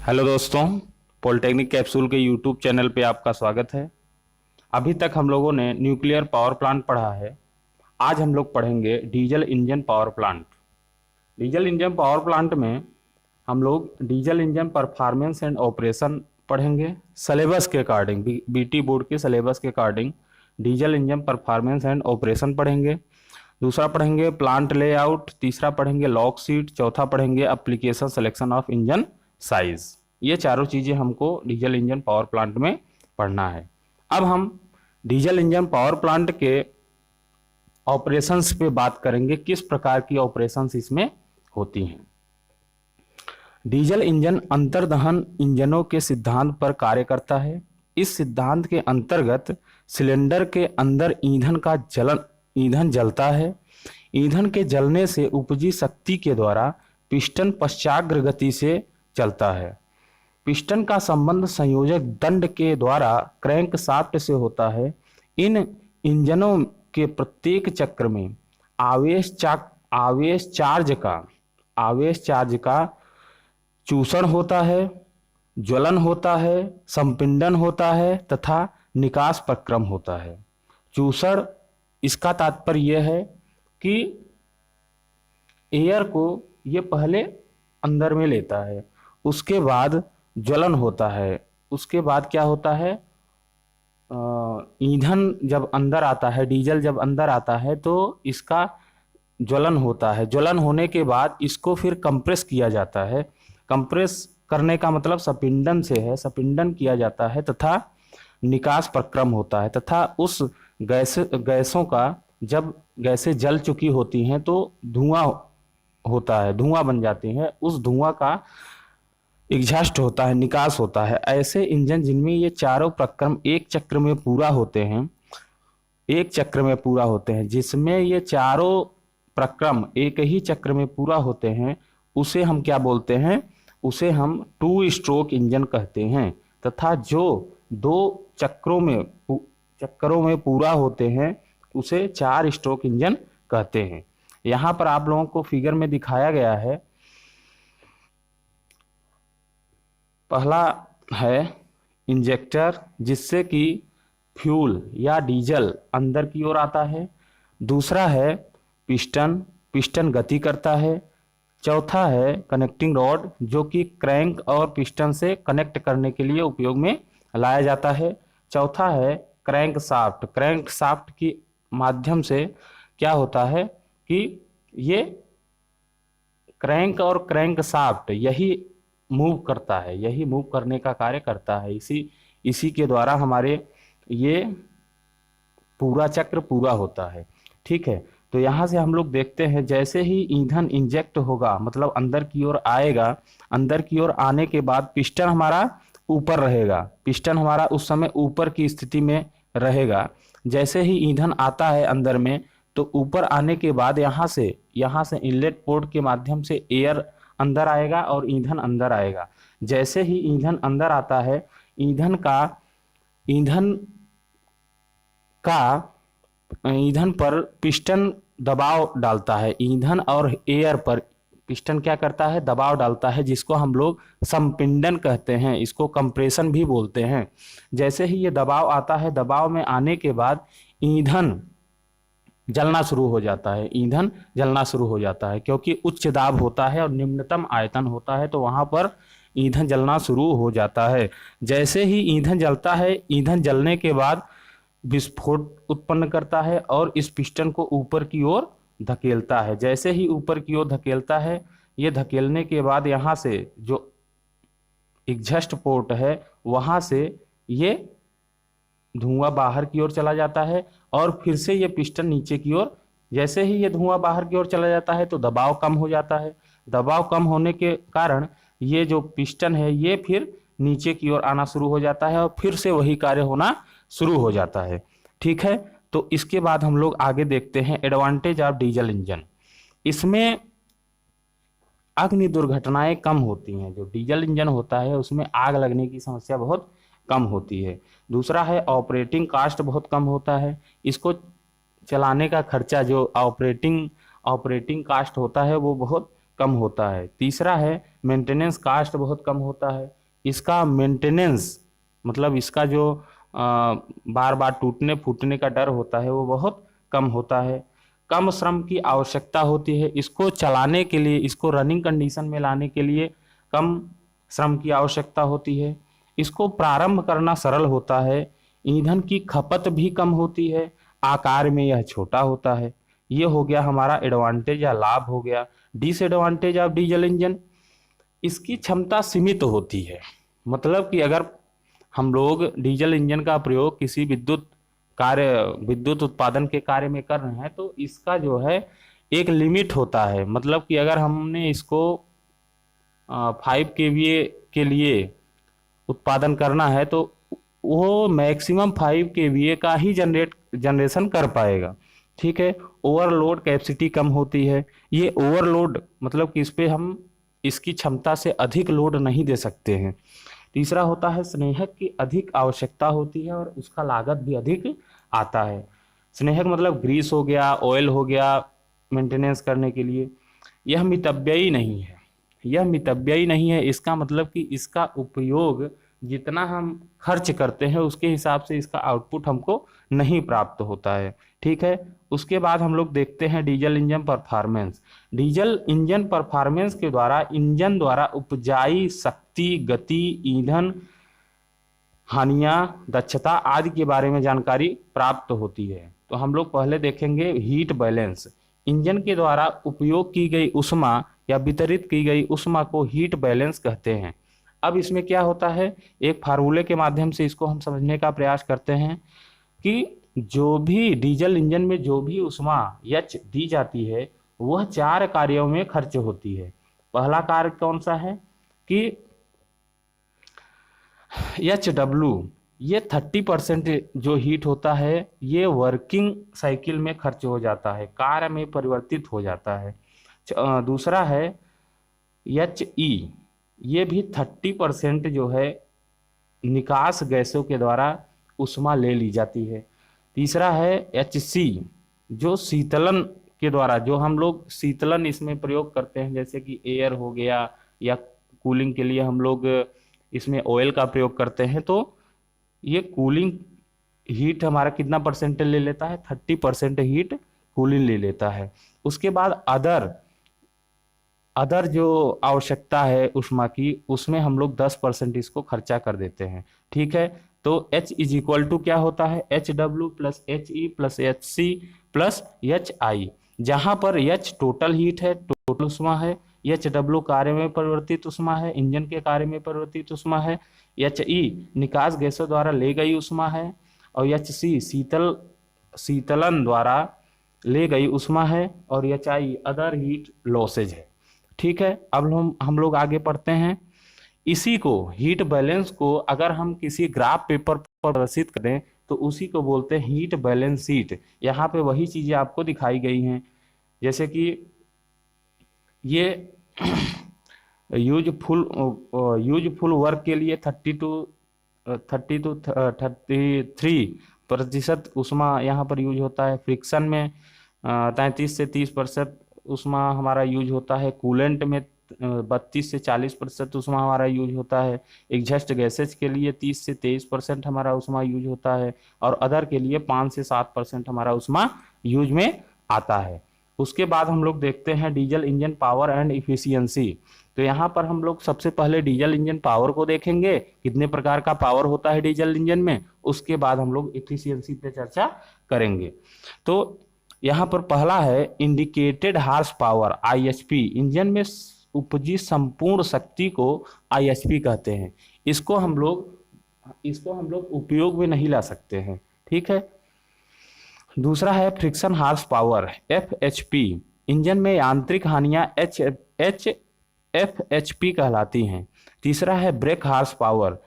Hello दोस्तों, polytechnic capsule के YouTube channel पे आपका स्वागत है। अभी तक हम लोगों ने न्यूक्लियर पावर प्लांट पढ़ा है। आज हम लोग पढ़ेंगे diesel engine power plant. Diesel engine power plant में हम लोग diesel engine performance and operation पढ़ेंगे सिलेबस के अकॉर्डिंग, बीटी बोर्ड के सिलेबस के according diesel engine performance and operation पढ़ेंगे। दूसरा पढ़ेंगे प्लांट लेआउट, तीसरा पढ़ेंगे लॉक सीट, चौथा पढ़ेंगे application selection of engine size. ये चारों चीज़ें हमको डीजल इंजन पावर प्लांट में पढ़ना है। अब हम डीजल इंजन पावर प्लांट के ऑपरेशंस पे बात करेंगे, किस प्रकार की ऑपरेशंस इसमें होती हैं। डीजल इंजन अंतर्दहन इंजनों के सिद्धांत पर कार्य करता है। इस सिद्धांत के अंतर्गत सिलेंडर के अंदर ईंधन जलता है। ईंधन के जलने से उपजी शक्ति के द्वारा पिस्टन पश्चाग्र गति से चलता है। पिस्टन का संबंध संयोजक दंड के द्वारा क्रैंक शाफ्ट से होता है। इन इंजनों के प्रत्येक चक्र में आवेश चार्ज का चूषण होता है, ज्वलन होता है, संपिंडन होता है तथा निकास प्रक्रम होता है। चूषण, इसका तात्पर्य यह है कि एयर को ये पहले अंदर में लेता है, उसके बाद ज्वलन होता है, उसके बाद क्या होता है, ईंधन जब अंदर आता है, डीजल जब अंदर आता है तो इसका ज्वलन होता है। ज्वलन होने के बाद इसको फिर कंप्रेस किया जाता है। कंप्रेस करने का मतलब संपीड़न से है, संपीड़न किया जाता है तथा निकास प्रक्रम होता है तथा उस गैसों का, जब गैसें जल चुकी होती हैं तो धुआं होता है, धुआं बन जाती हैं, उस धुआं का एग्जॉस्ट होता है, निकास होता है। ऐसे इंजन जिनमें ये चारों प्रक्रम एक चक्र में पूरा होते हैं, जिसमें ये चारों प्रक्रम एक ही चक्र में पूरा होते हैं, उसे हम क्या बोलते हैं, उसे हम टू स्ट्रोक इंजन कहते हैं। तथा जो दो चक्रों में पूरा होते हैं उसे चार स्ट्रोक इंजन कहते हैं। यहाँ पर आप लोगों को फिगर में दिखाया गया है। पहला है इंजेक्टर, जिससे कि फ्यूल या डीजल अंदर की ओर आता है। दूसरा है पिस्टन गति करता है। चौथा है कनेक्टिंग रॉड, जो कि क्रैंक और पिस्टन से कनेक्ट करने के लिए उपयोग में लाया जाता है। चौथा है क्रैंक शाफ्ट के माध्यम से क्या होता है कि ये क्रैंक और क्रैंक शाफ्ट यही मूव करने का कार्य करता है। इसी के द्वारा हमारे ये पूरा चक्र पूरा होता है। ठीक है, तो यहाँ से हम लोग देखते हैं, जैसे ही ईंधन इंजेक्ट होगा, मतलब अंदर की ओर आएगा, अंदर की ओर आने के बाद पिस्टन हमारा ऊपर रहेगा, पिस्टन हमारा उस समय ऊपर की स्थिति में रहेगा। जैसे ही ईंधन आता है अंदर में, तो ऊपर आने के बाद यहाँ से इनलेट पोर्ट के माध्यम से एयर अंदर आएगा और ईंधन अंदर आएगा। जैसे ही ईंधन अंदर आता है, ईंधन पर पिस्टन दबाव डालता है। ईंधन और एयर पर पिस्टन क्या करता है, दबाव डालता है, जिसको हम लोग संपीड़न कहते हैं, इसको कंप्रेशन भी बोलते हैं। जैसे ही ये दबाव आता है, दबाव में आने के बाद ईंधन जलना शुरू हो जाता है, क्योंकि उच्च दाब होता है और निम्नतम आयतन होता है, तो वहां पर ईंधन जलना शुरू हो जाता है। जैसे ही ईंधन जलता है, ईंधन जलने के बाद विस्फोट उत्पन्न करता है और इस पिस्टन को ऊपर की ओर धकेलता है। जैसे ही ऊपर की ओर धकेलता है, ये धकेलने के बाद यहाँ से जो एग्जॉस्ट पोर्ट है, वहां से ये धुआं बाहर की ओर चला जाता है और फिर से ये पिस्टन नीचे की ओर, जैसे ही ये धुआं बाहर की ओर चला जाता है तो दबाव कम हो जाता है। दबाव कम होने के कारण ये जो पिस्टन है ये फिर नीचे की ओर आना शुरू हो जाता है और फिर से वही कार्य होना शुरू हो जाता है। ठीक है, तो इसके बाद हम लोग आगे देखते हैं एडवांटेज ऑफ डीजल इंजन। इसमें अग्नि दुर्घटनाएं कम होती हैं। जो डीजल इंजन होता है उसमें आग लगने की समस्या बहुत कम होती है। दूसरा है ऑपरेटिंग कास्ट बहुत कम होता है। इसको चलाने का खर्चा जो ऑपरेटिंग कास्ट होता है वो बहुत कम होता है। तीसरा है मेंटेनेंस कास्ट बहुत कम होता है। इसका मेंटेनेंस, मतलब इसका जो बार बार टूटने फूटने का डर होता है वो बहुत कम होता है। कम श्रम की आवश्यकता होती है, इसको चलाने के लिए, इसको रनिंग कंडीशन में लाने के लिए कम श्रम की आवश्यकता होती है। इसको प्रारंभ करना सरल होता है, ईंधन की खपत भी कम होती है, आकार में यह छोटा होता है। ये हो गया हमारा एडवांटेज या लाभ हो गया। डिसएडवांटेज ऑफ डीजल इंजन, इसकी क्षमता सीमित होती है। मतलब कि अगर हम लोग डीजल इंजन का प्रयोग किसी विद्युत उत्पादन के कार्य में कर रहे हैं तो इसका जो है एक लिमिट होता है। मतलब कि अगर हमने इसको 5 kVA के लिए उत्पादन करना है तो वो मैक्सिमम 5 kVA का ही जनरेशन कर पाएगा। ठीक है, ओवरलोड कैपेसिटी कम होती है। ये ओवरलोड मतलब कि इस पे हम इसकी क्षमता से अधिक लोड नहीं दे सकते हैं। तीसरा होता है स्नेहक की अधिक आवश्यकता होती है और उसका लागत भी अधिक आता है। स्नेहक मतलब ग्रीस हो गया, ऑयल हो गया, मेंटेनेंस करने के लिए। यह मितव्ययी नहीं है, यह मितव्ययी नहीं है, इसका मतलब कि इसका उपयोग जितना हम खर्च करते हैं उसके हिसाब से इसका आउटपुट हमको नहीं प्राप्त होता है। ठीक है, उसके बाद हम लोग देखते हैं diesel engine performance. Diesel engine performance के द्वारा इंजन द्वारा उपजाई शक्ति, गति, ईंधन हानियां, दक्षता आदि के बारे में जानकारी प्राप्त होती है। तो हम लोग पहले देखेंगे हीट बैलेंस। इंजन के द्वारा उपयोग की गई ऊष्मा या वितरित की गई ऊष्मा को हीट बैलेंस कहते हैं। अब इसमें क्या होता है, एक फार्मूले के माध्यम से इसको हम समझने का प्रयास करते हैं कि जो भी डीजल इंजन में जो भी ऊष्मा एच दी जाती है वह 4 कार्यों में खर्च होती है। पहला कार्य कौन सा है कि HW, ये 30% जो हीट होता है ये वर्किंग साइकिल में खर्च हो जाता है, कार्य में परिवर्तित हो जाता है। दूसरा है HE, ये भी 30% जो है निकास गैसों के द्वारा ऊष्मा ले ली जाती है। तीसरा है HC, जो शीतलन के द्वारा, जो हम लोग शीतलन इसमें प्रयोग करते हैं जैसे कि एयर हो गया या कूलिंग के लिए हम लोग इसमें ऑयल का प्रयोग करते हैं, तो ये कूलिंग हीट हमारा कितना परसेंट ले लेता है, 30% हीट कूलिंग ले लेता है। उसके बाद अदर जो आवश्यकता है ऊष्मा की, उसमें हम लोग 10% इसको खर्चा कर देते हैं। ठीक है, तो H इज इक्वल टू क्या होता है, HW plus HE plus HC plus HI, जहां पर H टोटल हीट है, टोटल ऊष्मा है, HW कार्य में परिवर्तित ऊष्मा है, इंजन के कार्य में परिवर्तित ऊष्मा है, HE निकास गैसों द्वारा ले गई ऊष्मा है, और HC शीतलन द्वारा ले गई ऊष्मा है, और HI अदर हीट लॉसेज है। ठीक है, अब हम लोग आगे पढ़ते हैं। इसी को हीट बैलेंस को अगर हम किसी ग्राफ पेपर पर प्रदर्शित करें तो उसी को बोलते हैं हीट बैलेंस शीट। यहाँ पे वही चीजें आपको दिखाई गई हैं, जैसे कि ये यूजफुल वर्क के लिए 33% ऊष्मा यहाँ पर यूज होता है। फ्रिक्शन में 33 से 30% ऊष्मा हमारा यूज होता है। कूलेंट में 32 से 40% ऊष्मा हमारा यूज होता है। एग्जॉस्ट गैसेज के लिए 30 से 23% हमारा ऊष्मा यूज होता है, और अदर के लिए 5 से 7% हमारा ऊष्मा यूज में आता है। उसके बाद हम लोग देखते हैं diesel engine power and efficiency. तो यहाँ पर हम लोग सबसे पहले डीजल इंजन पावर को देखेंगे, कितने प्रकार का पावर होता है डीजल इंजन में। उसके बाद हम लोग इफिशियंसी पे चर्चा करेंगे। तो यहाँ पर पहला है indicated horse power, IHP। Engine में उपजी संपूर्ण शक्ति को IHP कहते हैं। इसको हम लोग उपयोग में नहीं ला सकते हैं। ठीक है, दूसरा है friction horse power, FHP। Engine में यांत्रिक हानियां FHP कहलाती हैं। तीसरा है brake horse power,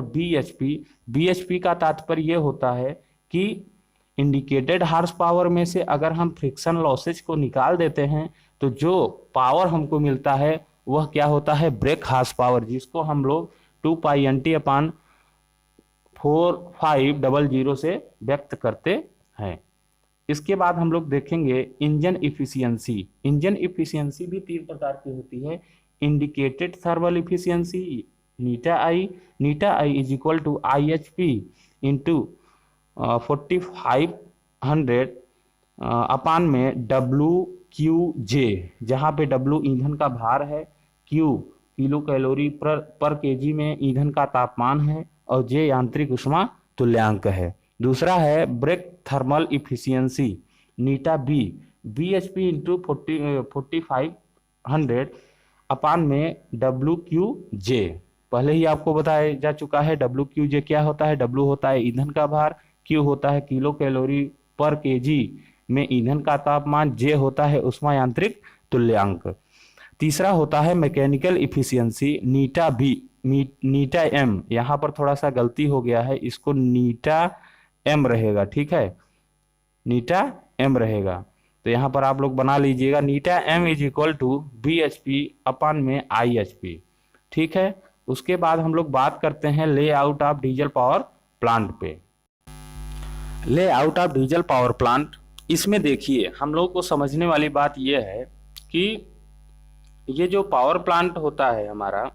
BHP। BHP का तात्पर्य यह होता है कि इंडिकेटेड हार्स पावर में से अगर हम फ्रिक्शन लॉसेज को निकाल देते हैं तो जो पावर हमको मिलता है वह क्या होता है, ब्रेक हार्स पावर, जिसको हम लोग 2πnt/4500 से व्यक्त करते हैं। इसके बाद हम लोग देखेंगे इंजन इफिशियंसी। इंजन इफिशियंसी भी 3 प्रकार की होती है, इंडिकेटेड थर्मल इफिशियंसी, नीटा I is equal to IHP into 4500 अपान में WQJ, जहाँ पे W ईंधन का भार है, Q किलो कैलोरी पर केजी में ईंधन का तापमान है और J यांत्रिक ऊष्मा तुल्यांक है। दूसरा है ब्रेक थर्मल इफिशियंसी नीटा BHP इंटू 4500 अपान में WQJ। पहले ही आपको बताया जा चुका है WQJ क्या होता है। W होता है ईंधन का भार, Q होता है किलो कैलोरी पर केजी में ईंधन का तापमान, J होता है ऊष्मा यांत्रिक तुल्यांक। तीसरा होता है मैकेनिकल इफिशियंसी नीटा M, यहाँ पर थोड़ा सा गलती हो गया है, इसको नीटा M रहेगा, ठीक है, नीटा M रहेगा। तो यहाँ पर आप लोग बना लीजिएगा नीटा M is equal to BHP अपान में IHP, ठीक है। उसके बाद हम लोग बात करते हैं layout of diesel power plant पे। Layout of diesel power plant, इसमें देखिए हम लोग को समझने वाली बात यह है कि ये जो पावर प्लांट होता है हमारा,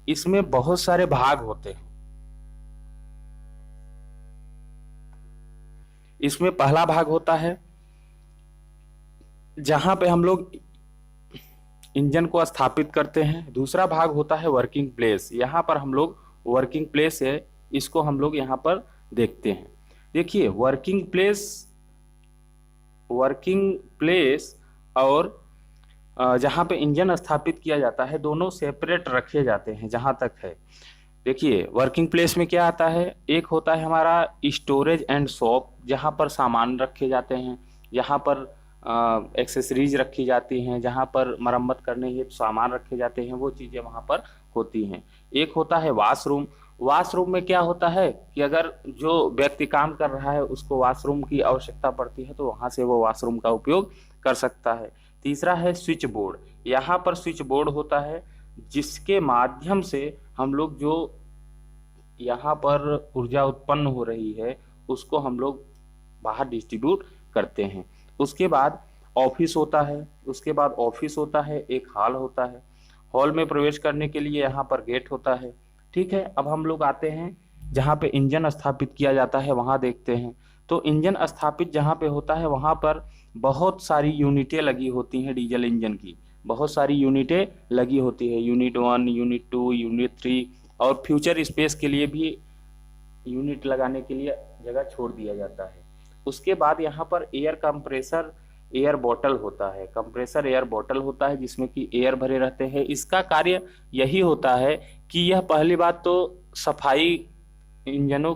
इसमें बहुत सारे भाग होते हैं। इसमें पहला भाग होता है जहां पे हम लोग इंजन को स्थापित करते हैं। दूसरा भाग होता है वर्किंग प्लेस, यहाँ पर हम लोग वर्किंग प्लेस है, इसको हम लोग यहाँ पर देखते हैं। देखिए वर्किंग प्लेस और जहाँ पे इंजन स्थापित किया जाता है, दोनों सेपरेट रखे जाते हैं जहाँ तक है। देखिए वर्किंग प्लेस में क्या आता है, एक होता है हमारा स्टोरेज एंड शॉप, जहाँ पर सामान रखे जाते हैं, जहाँ पर एक्सेसरीज रखी जाती हैं, जहाँ पर मरम्मत करने के सामान रखे जाते हैं, वो चीज़ें वहाँ पर होती हैं। एक होता है वॉशरूम। वॉशरूम में क्या होता है कि अगर जो व्यक्ति काम कर रहा है उसको वॉशरूम की आवश्यकता पड़ती है तो वहाँ से वो वॉशरूम का उपयोग कर सकता है। तीसरा है स्विच बोर्ड। यहाँ पर स्विच बोर्ड होता है जिसके माध्यम से हम लोग जो यहाँ पर ऊर्जा उत्पन्न हो रही है उसको हम लोग बाहर डिस्ट्रीब्यूट करते हैं। उसके बाद ऑफिस होता है, एक हॉल होता है। हॉल में प्रवेश करने के लिए यहाँ पर गेट होता है, ठीक है। अब हम लोग आते हैं जहाँ पे इंजन स्थापित किया जाता है, वहाँ देखते हैं। तो इंजन स्थापित जहाँ पे होता है वहाँ पर बहुत सारी यूनिटें लगी होती हैं, डीजल इंजन की बहुत सारी यूनिटें लगी होती है, यूनिट 1, यूनिट 2, यूनिट 3, और फ्यूचर स्पेस के लिए भी यूनिट लगाने के लिए जगह छोड़ दिया जाता है। उसके बाद यहाँ पर कंप्रेसर एयर बॉटल होता है जिसमें कि एयर भरे रहते हैं। इसका कार्य यही होता है कि यह पहली बात तो सफाई, इंजनों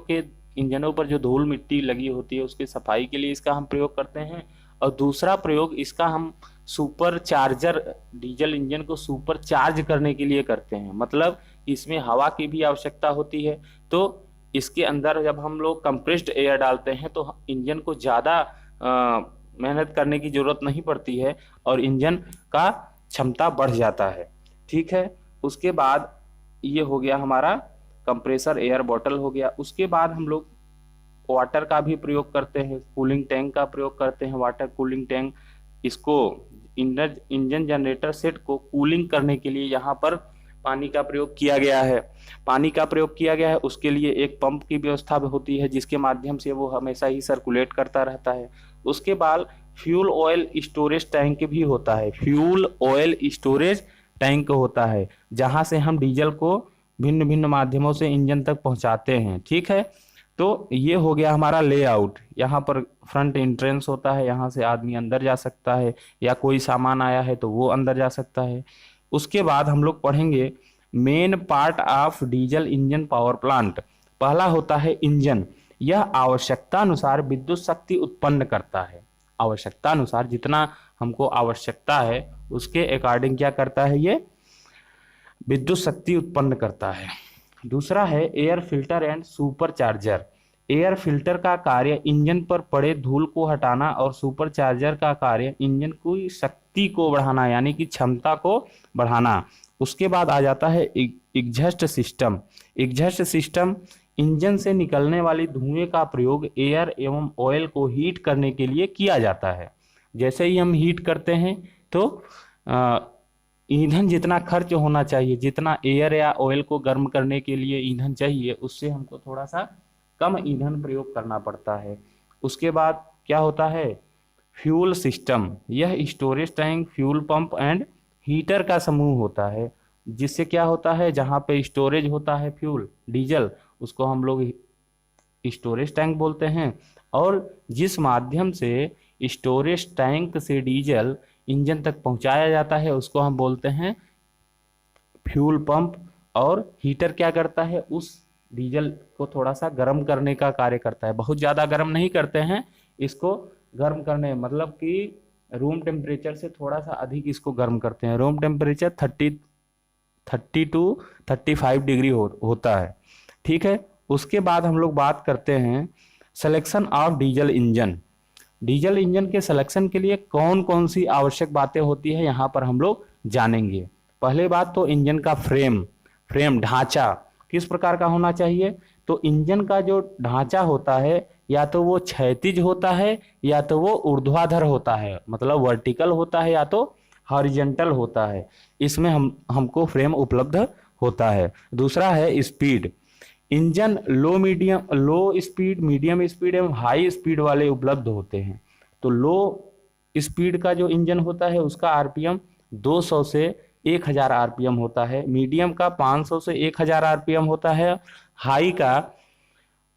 पर जो धूल मिट्टी लगी होती है उसकी सफाई के लिए इसका हम प्रयोग करते हैं, और दूसरा प्रयोग इसका हम सुपर चार्जर, डीजल इंजन को सुपर चार्ज करने के लिए करते हैं। मतलब इसमें हवा की भी आवश्यकता होती है, तो इसके अंदर जब हम लोग कंप्रेस्ड एयर डालते हैं तो इंजन को ज़्यादा मेहनत करने की ज़रूरत नहीं पड़ती है और इंजन का क्षमता बढ़ जाता है, ठीक है। उसके बाद ये हो गया हमारा कंप्रेसर एयर बॉटल हो गया। उसके बाद हम लोग वाटर का भी प्रयोग करते हैं, कूलिंग टैंक का प्रयोग करते हैं, वाटर कूलिंग टैंक। इसको इंजन जनरेटर सेट को कूलिंग करने के लिए यहाँ पर पानी का प्रयोग किया गया है। उसके लिए एक पंप की व्यवस्था होती है जिसके माध्यम से वो हमेशा ही सर्कुलेट करता रहता है। उसके बाद फ्यूल ऑयल स्टोरेज टैंक भी होता है, जहाँ से हम डीजल को भिन्न भिन्न माध्यमों से इंजन तक पहुँचाते हैं, ठीक है। तो ये हो गया हमारा लेआउट। यहाँ पर फ्रंट एंट्रेंस होता है, यहाँ से आदमी अंदर जा सकता है या कोई सामान आया है तो वो अंदर जा सकता है। उसके बाद हम लोग पढ़ेंगे main part of diesel engine power plant. पहला होता है इंजन। यह आवश्यकता अनुसार विद्युत शक्ति उत्पन्न करता है। आवश्यकता अनुसार जितना हमको आवश्यकता है उसके अकॉर्डिंग क्या करता है, ये विद्युत शक्ति उत्पन्न करता है। दूसरा है air filter and super charger. Air filter का कार्य इंजन पर पड़े धूल को हटाना और सुपर चार्जर का कार्य इंजन की शक्ति को बढ़ाना, यानी कि क्षमता को बढ़ाना। उसके बाद आ जाता है एग्जॉस्ट सिस्टम। इंजन से निकलने वाली धुएं का प्रयोग एयर एवं ऑयल को हीट करने के लिए किया जाता है। जैसे ही हम हीट करते हैं तो ईंधन जितना खर्च होना चाहिए, जितना एयर या ऑयल को गर्म करने के लिए ईंधन चाहिए, उससे हमको थोड़ा सा कम ईंधन प्रयोग करना पड़ता है। उसके बाद क्या होता है, फ्यूल सिस्टम। यह storage tank, fuel pump and heater का समूह होता है, जिससे क्या होता है, जहाँ पे स्टोरेज होता है फ्यूल डीजल, उसको हम लोग स्टोरेज टैंक बोलते हैं। और जिस माध्यम से स्टोरेज टैंक से डीजल इंजन तक पहुंचाया जाता है, उसको हम बोलते हैं फ्यूल पंप। और हीटर क्या करता है, उस डीजल को थोड़ा सा गर्म करने का कार्य करता है। बहुत ज़्यादा गर्म नहीं करते हैं इसको, गर्म करने मतलब कि रूम टेम्परेचर से थोड़ा सा अधिक इसको गर्म करते हैं। रूम टेम्परेचर 30 टू 35 डिग्री होता है। ठीक है। उसके बाद हम लोग बात करते हैं selection of diesel engine. Diesel engine के सिलेक्शन के लिए कौन कौन सी आवश्यक बातें होती है, यहाँ पर हम लोग जानेंगे। पहले बात तो इंजन का फ्रेम ढांचा किस प्रकार का होना चाहिए। तो इंजन का जो ढांचा होता है, या तो वो क्षैतिज होता है या तो वो ऊर्ध्वाधर होता है, मतलब वर्टिकल होता है या तो हॉरिजॉन्टल होता है। इसमें हमको फ्रेम उपलब्ध होता है। दूसरा है स्पीड। इंजन लो स्पीड, मीडियम स्पीड एवं हाई स्पीड वाले उपलब्ध होते हैं। तो लो स्पीड का जो इंजन होता है उसका आरपीएम 200 से 1000 आरपीएम होता है, मीडियम का 500 से 1000 आरपीएम होता है, हाई का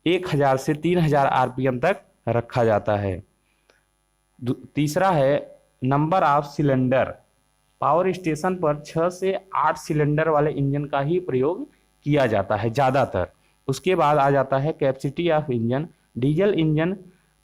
1000 से 3000 आरपीएम तक रखा जाता है। तीसरा है number of cylinder. Power station पर 6 से 8 सिलेंडर वाले इंजन का ही प्रयोग किया जाता है ज़्यादातर। उसके बाद आ जाता है capacity of engine. Diesel engine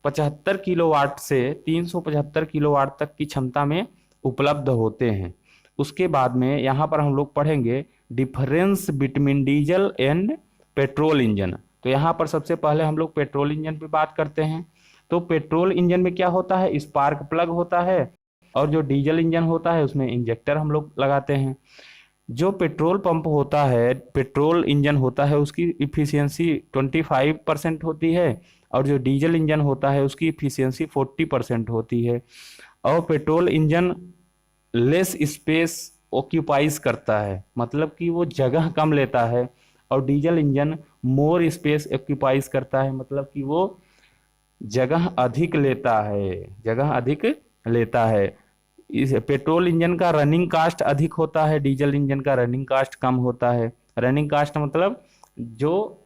75 kilowatt से 375 किलोवाट तक की क्षमता में उपलब्ध होते हैं। उसके बाद में यहाँ पर हम लोग पढ़ेंगे difference between diesel and petrol engine. तो यहाँ पर सबसे पहले हम लोग पेट्रोल इंजन पे बात करते हैं। तो पेट्रोल इंजन में क्या होता है, स्पार्क प्लग होता है, और जो डीजल इंजन होता है उसमें इंजेक्टर हम लोग लगाते हैं। जो पेट्रोल पंप होता है, पेट्रोल इंजन होता है, उसकी इफिशियंसी 25% होती है, और जो डीजल इंजन होता है उसकी इफिशियंसी 40% होती है। और petrol engine less space occupies करता है, मतलब कि वो जगह कम लेता है, और diesel engine more space occupies करता है, मतलब कि वो जगह अधिक लेता है, जगह अधिक लेता है। इस पेट्रोल इंजन का रनिंग कास्ट अधिक होता है, डीजल इंजन का रनिंग कास्ट कम होता है। रनिंग कास्ट मतलब जो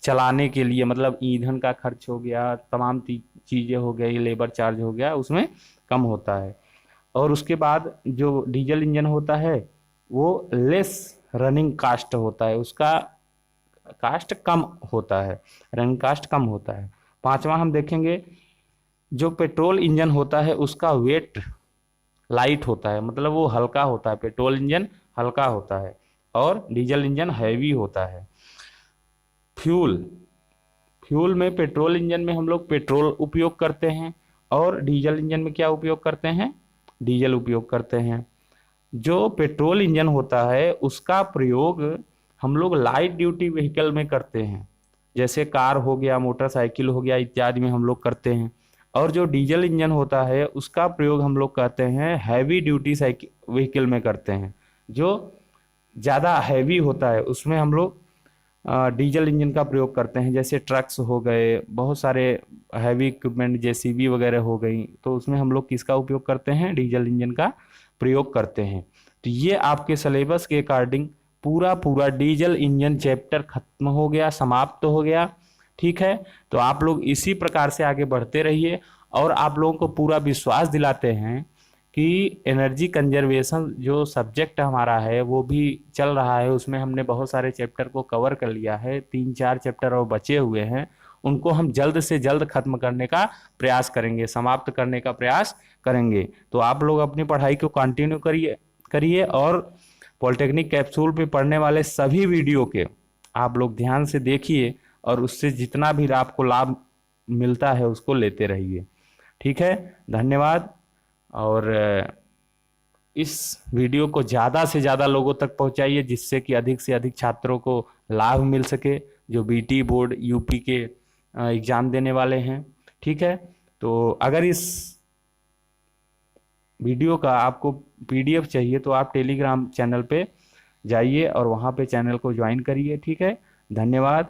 चलाने के लिए, मतलब ईंधन का खर्च हो गया, तमाम चीज़ें हो गई, लेबर चार्ज हो गया, उसमें कम होता है। और उसके बाद जो डीजल इंजन होता है वो लेस रनिंग कास्ट होता है, उसका कास्ट कम होता है, रनिंग कास्ट कम होता है। पांचवा हम देखेंगे, जो पेट्रोल इंजन होता है उसका वेट लाइट होता है, मतलब वो हल्का होता है। पेट्रोल इंजन हल्का होता है और डीजल इंजन हैवी होता है। फ्यूल में पेट्रोल इंजन में हम लोग पेट्रोल उपयोग करते हैं, और डीजल इंजन में क्या उपयोग करते हैं, डीजल उपयोग करते हैं। जो पेट्रोल इंजन होता है उसका प्रयोग हम लोग लाइट ड्यूटी व्हीकल में करते हैं, जैसे कार हो गया, मोटरसाइकिल हो गया, इत्यादि में हम लोग करते हैं। और जो डीजल इंजन होता है उसका प्रयोग हम लोग करते हैं हैवी ड्यूटी साइकिल व्हीकल में करते हैं, जो ज़्यादा हैवी होता है, उसमें हम लोग डीजल इंजन का प्रयोग करते हैं। जैसे ट्रक्स हो गए, बहुत सारे हैवी इक्विपमेंट जेसीबी वगैरह हो गई, तो उसमें हम लोग किसका उपयोग करते हैं, डीजल इंजन का प्रयोग करते हैं। तो ये आपके सिलेबस के अकॉर्डिंग पूरा डीजल इंजन चैप्टर खत्म हो गया, समाप्त हो गया। ठीक है। तो आप लोग इसी प्रकार से आगे बढ़ते रहिए, और आप लोगों को पूरा विश्वास दिलाते हैं कि एनर्जी कंजर्वेशन जो सब्जेक्ट हमारा है वो भी चल रहा है, उसमें हमने बहुत सारे चैप्टर को कवर कर लिया है, 3-4 चैप्टर और बचे हुए हैं, उनको हम जल्द से जल्द खत्म करने का प्रयास करेंगे, समाप्त करने का प्रयास करेंगे। तो आप लोग अपनी पढ़ाई को कंटिन्यू करिए और पॉलिटेक्निक कैप्सूल पे पढ़ने वाले सभी वीडियो के आप लोग ध्यान से देखिए, और उससे जितना भी आपको लाभ मिलता है उसको लेते रहिए। ठीक है, धन्यवाद। और इस वीडियो को ज़्यादा से ज़्यादा लोगों तक पहुंचाइए, जिससे कि अधिक से अधिक छात्रों को लाभ मिल सके, जो बीटी बोर्ड यूपी के एग्ज़ाम देने वाले हैं। ठीक है, तो अगर इस वीडियो का आपको पीडीएफ चाहिए तो आप टेलीग्राम चैनल पे जाइए और वहाँ पे चैनल को ज्वाइन करिए। ठीक है, धन्यवाद।